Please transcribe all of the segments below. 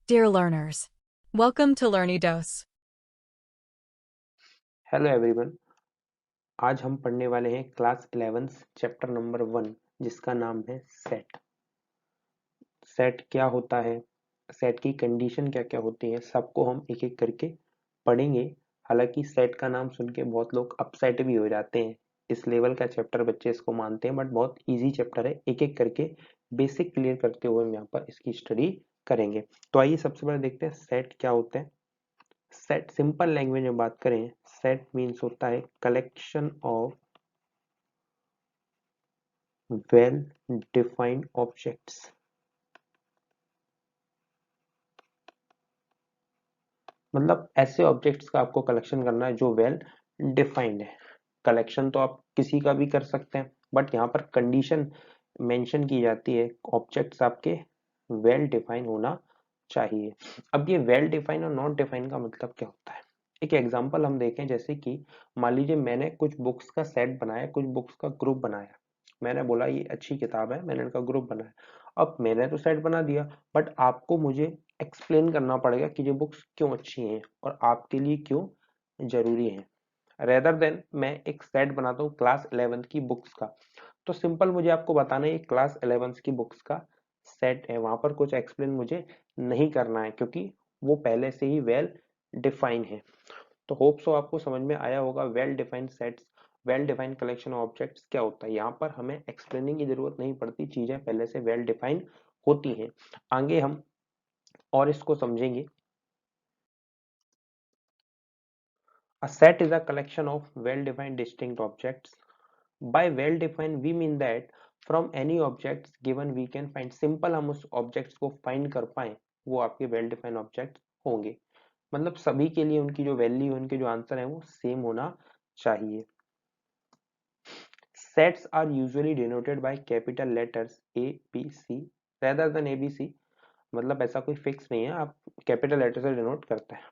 Dear learners, welcome to LearnyDose. Hello everyone. आज हम पढ़ने वाले हैं क्लास 11 चैप्टर नंबर 1 जिसका नाम है सेट। सेट क्या होता है, सेट की कंडीशन क्या क्या होती है, सबको हम एक एक करके पढ़ेंगे। हालांकि सेट का नाम सुन के बहुत लोग अपसेट भी हो जाते हैं। इस लेवल का चैप्टर बच्चे इसको मानते हैं, बट बहुत इजी चैप्टर है। एक एक करके बेसिक क्लियर करते हुए हम यहाँ पर इसकी स्टडी करेंगे। तो आइए सबसे पहले देखते हैं सेट क्या होता है। सेट सिंपल लैंग्वेज में बात करें, सेट मीन्स होता है collection of well defined objects. मतलब ऐसे ऑब्जेक्ट्स का आपको कलेक्शन करना है जो वेल डिफाइंड है। कलेक्शन तो आप किसी का भी कर सकते हैं, बट यहाँ पर कंडीशन मेंशन की जाती है, ऑब्जेक्ट्स आपके वेल डिफाइन होना चाहिए। अब ये वेल डिफाइन और नॉट डिफाइन का मतलब क्या होता है, एक एग्जांपल हम देखें। जैसे कि मान लीजिए मैंने कुछ बुक्स का सेट बनाया, कुछ बुक्स का ग्रुप बनाया। मैंने बोला ये अच्छी किताब है, मैंने इनका ग्रुप बनाया। अब मैंने तो सेट बना दिया, बट आपको मुझे एक्सप्लेन करना पड़ेगा कि ये बुक्स क्यों अच्छी हैं और आपके लिए क्यों जरूरी हैं। रेदर देन मैं एक सेट बनाता हूँ क्लास 11 की बुक्स का, तो सिंपल मुझे आपको बताना है ये क्लास 11 की बुक्स का सेट है। वहां पर कुछ एक्सप्लेन मुझे नहीं करना है क्योंकि वो पहले से ही वेल डिफाइन है। तो होप सो आपको समझ में आया होगा well defined sets, well defined collection of objects क्या होता है। यहाँ पर हमें एक्सप्लेनिंग की जरूरत नहीं पड़ती, चीजें पहले से वेल डिफाइंड होती हैं। आगे हम और इसको समझेंगे। A set is a collection of well-defined distinct objects. By well-defined we mean that from any objects given we can find, simple हम उस objects को find कर पाए वो आपके well-defined objects होंगे। मतलब सभी के लिए उनकी जो वैल्यू, उनके जो आंसर है वो सेम होना चाहिए। Sets are usually denoted by capital letters A, B, C rather than A, B, C। मतलब ऐसा कोई फिक्स नहीं है, आप कैपिटल लेटर से डिनोट करते हैं।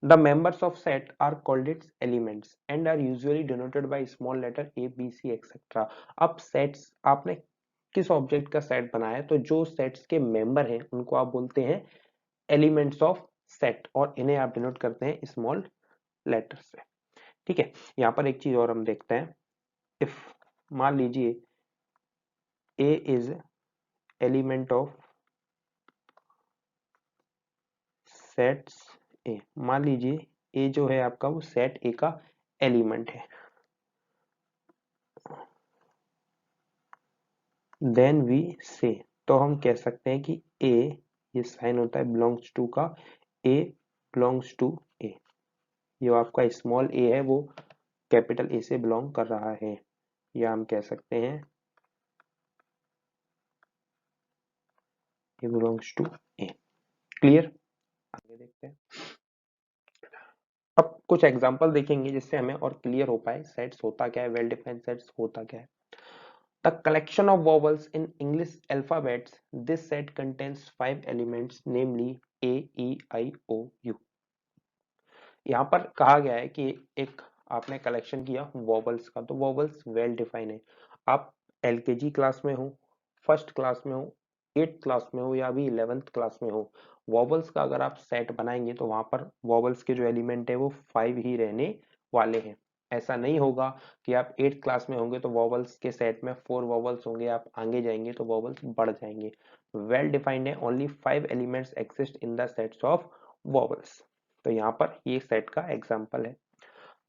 The members of set are called its elements and are usually denoted by small letter A, B, C, etc. अब सेट्स आपने किस ऑब्जेक्ट का सेट बनाया है, तो जो सेट्स के मेंबर हैं उनको आप बोलते हैं एलिमेंट्स ऑफ सेट, और इन्हें आप डिनोट करते हैं स्मॉल लेटर से। ठीक है, यहाँ पर एक चीज और हम देखते हैं। इफ मान लीजिए A is element of sets A, मान लीजिए A जो है आपका वो सेट A का एलिमेंट है, देन वी से, तो हम कह सकते हैं कि ए, ये साइन होता है बिलोंग्स टू का, ए बिलोंग्स टू ए। जो आपका स्मॉल ए है वो कैपिटल ए से बिलोंग कर रहा है, या हम कह सकते हैं ए बिलोंग्स टू ए। क्लियर, आगे देखते हैं। अब कुछ एग्जांपल देखेंगे जिससे हमें और क्लियर हो पाए सेट्स होता क्या है, वेल डिफाइंड सेट्स होता क्या है। The collection of vowels in English alphabets, this set contains 5 elements, namely A, E, I, O, U। यहाँ पर कहा गया है कि एक आपने कलेक्शन किया वॉवल्स का, तो वॉवल्स वेल डिफाइन है। आप एलकेजी क्लास में हो, फर्स्ट क्लास में हो, एट्थ क्लास में हो, या अभी 11th क्लास में हो, वॉवल्स का अगर आप सेट बनाएंगे तो वहां पर वॉवल्स के जो एलिमेंट है वो 5 ही रहने वाले हैं। ऐसा नहीं होगा कि आप 8th क्लास में होंगे तो वॉवल्स के सेट में 4 वॉवल्स होंगे, आप आगे जाएंगे तो वॉवल्स बढ़ जाएंगे। वेल डिफाइंड है, only 5 elements exist in the sets of vowels. तो यहाँ पर ये सेट का एग्जाम्पल है।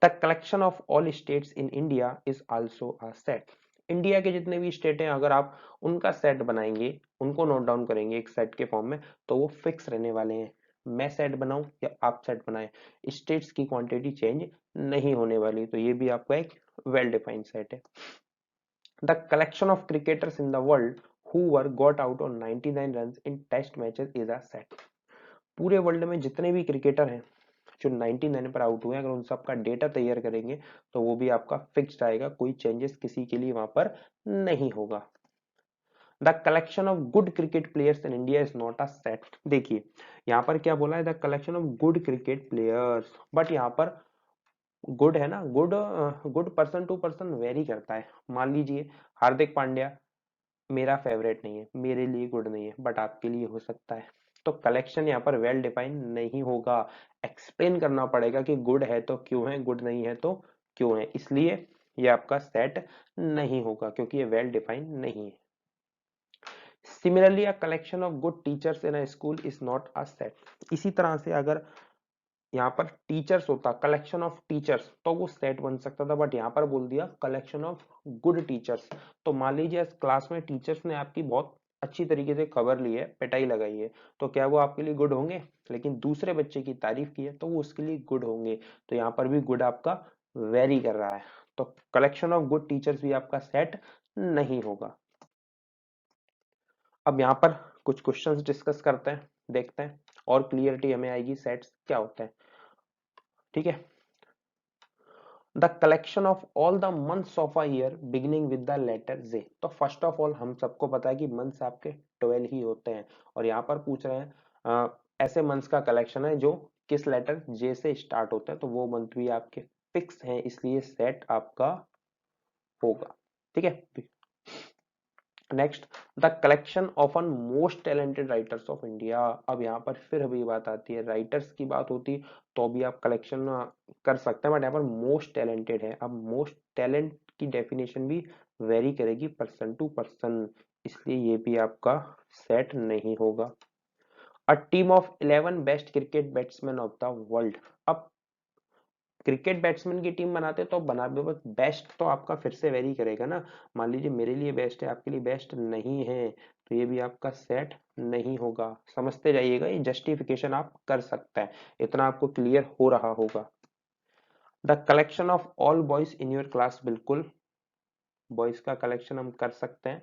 The collection of all states in India is also a set. India के जितने भी स्टेट हैं अगर आप उनका सेट बनाएंगे, उनको नोट डाउन करेंगे एक सेट के फॉर्म में, तो वो फिक्स रहने वाले हैं। मैं सेट बनाऊं या आप सेट बनाएं, स्टेट्स की क्वांटिटी चेंज नहीं होने वाली। तो ये भी आपका एक वेल डिफाइंड सेट है। The collection of cricketers in the world who were got out on 99 runs in test matches is a set. पूरे वर्ल्ड में जितने भी क्रिकेटर हैं जो 99 पर आउट हुए, अगर उन सब का डेटा तैयार करेंगे तो वो भी आपका फिक्स्ड आएगा, कोई चेंजेस किसी के लिए वहां पर नहीं होगा। The collection of good cricket players in India is not a set. देखिए यहाँ पर क्या बोला है, the collection of good cricket players, but यहाँ पर गुड है ना, good good person to person vary करता है। मान लीजिए हार्दिक पांड्या मेरा फेवरेट नहीं है, मेरे लिए गुड नहीं है, बट आपके लिए हो सकता है। तो कलेक्शन यहाँ पर वेल डिफाइन नहीं होगा, एक्सप्लेन करना पड़ेगा कि गुड है तो क्यों है, गुड नहीं है तो क्यों है, इसलिए ये आपका सेट नहीं होगा क्योंकि ये वेल डिफाइन नहीं है। Similarly a collection of good teachers in a school is not a set. इसी तरह से अगर यहाँ पर टीचर्स होता, कलेक्शन ऑफ टीचर्स, तो वो सेट बन सकता था, बट यहाँ पर बोल दिया कलेक्शन ऑफ गुड टीचर्स। तो मान लीजिए क्लास में टीचर्स ने आपकी बहुत अच्छी तरीके से खबर ली है, पिटाई लगाई है, तो क्या वो आपके लिए गुड होंगे? लेकिन दूसरे बच्चे की तारीफ की है तो वो उसके लिए गुड होंगे। तो यहाँ पर भी गुड आपका वेरी कर रहा है, तो कलेक्शन ऑफ गुड टीचर्स भी आपका सेट नहीं होगा। अब यहाँ पर कुछ क्वेश्चंस डिस्कस करते हैं, देखते हैं और क्लियरिटी हमें आएगी सेट्स क्या होता है। ठीक है, the collection of all the months of a year beginning with the letter J. तो फर्स्ट ऑफ ऑल हम सबको पता है कि मंथ्स आपके 12 ही होते हैं, और यहाँ पर पूछ रहे हैं ऐसे मंथ्स का कलेक्शन है जो किस लेटर जे से स्टार्ट होते हैं, तो वो मंथ भी आपके फिक्स हैं, इसलिए सेट आपका होगा। ठीक है, next, the collection of an most talented writers of India. अब यहाँ पर फिर अभी बात आती है, राइटर्स की बात होती तो भी आप कलेक्शन कर सकते हैं, बट यहाँ पर मोस्ट टैलेंटेड है। अब मोस्ट टैलेंट की डेफिनेशन भी वेरी करेगी पर्सन टू पर्सन, इसलिए ये भी आपका सेट नहीं होगा। A team of 11 best cricket batsman of the world. अब क्रिकेट बैट्समैन की टीम बनाते तो बना दो, बस बेस्ट तो आपका फिर से वेरी करेगा ना। मान लीजिए मेरे लिए बेस्ट है, आपके लिए बेस्ट नहीं है, तो ये भी आपका सेट नहीं होगा। समझते जाइएगा, ये जस्टिफिकेशन आप कर सकते हैं, इतना आपको क्लियर हो रहा होगा। The collection of all boys in your class, बिल्कुल बॉयज का कलेक्शन हम कर सकते हैं।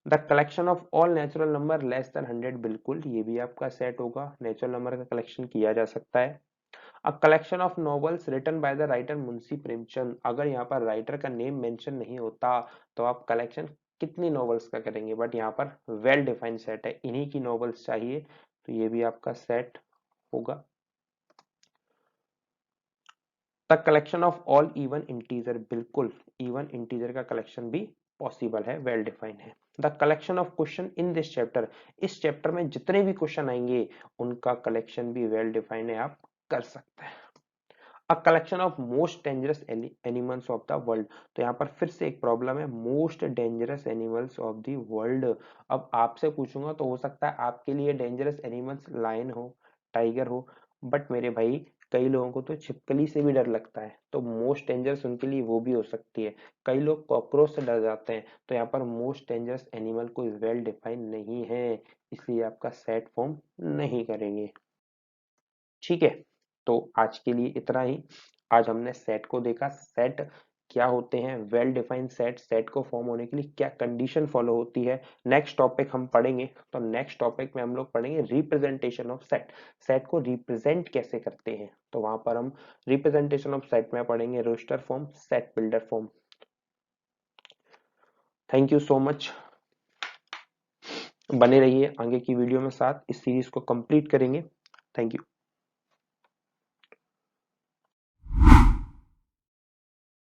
The collection of all natural number less than 100, बिल्कुल ये भी आपका सेट होगा, नेचुरल नंबर का कलेक्शन किया जा सकता है। A collection of novels written by the writer Munshi Premchand. अगर यहाँ पर राइटर का नेम मेंशन नहीं होता तो आप कलेक्शन कितनी नॉवेल्स का करेंगे, बट यहाँ पर वेल डिफाइंड सेट है, इन्हीं की नॉवेल्स चाहिए, तो ये भी आपका सेट होगा। The collection of all even integer, बिल्कुल इवन इंटीजर का कलेक्शन भी पॉसिबल है, वेल डिफाइंड है। The collection of question in this chapter, इस चैप्टर में जितने भी क्वेश्चन आएंगे उनका कलेक्शन भी वेल डिफाइंड है, आप कर सकते हैं। अ collection of most dangerous animals of the world. तो यहाँ पर फिर से एक प्रॉब्लम है, most dangerous animals of the world. अब आपसे पूछूंगा तो हो सकता है आपके लिए डेंजरस एनिमल्स लायन हो, टाइगर हो, बट मेरे भाई कई लोगों को तो छिपकली से भी डर लगता है, तो मोस्ट डेंजरस उनके लिए वो भी हो सकती है। कई लोग कॉकरोच से डर जाते हैं, तो यहाँ पर मोस्ट डेंजरस एनिमल कोई वेल डिफाइन नहीं है, इसलिए आपका सेट फॉर्म नहीं करेंगे। ठीक है, तो आज के लिए इतना ही। आज हमने सेट को देखा, सेट क्या होते हैं, वेल डिफाइंड सेट, सेट को फॉर्म होने के लिए क्या कंडीशन फॉलो होती है। नेक्स्ट टॉपिक हम पढ़ेंगे, तो नेक्स्ट टॉपिक में हम लोग पढ़ेंगे रिप्रेजेंटेशन ऑफ सेट, सेट को रिप्रेजेंट कैसे करते हैं, तो वहां पर हम रिप्रेजेंटेशन ऑफ सेट में पढ़ेंगे roster form, set builder form. Thank you so much, बने रहिए आगे की वीडियो में साथ, इस सीरीज को कंप्लीट करेंगे। Thank you.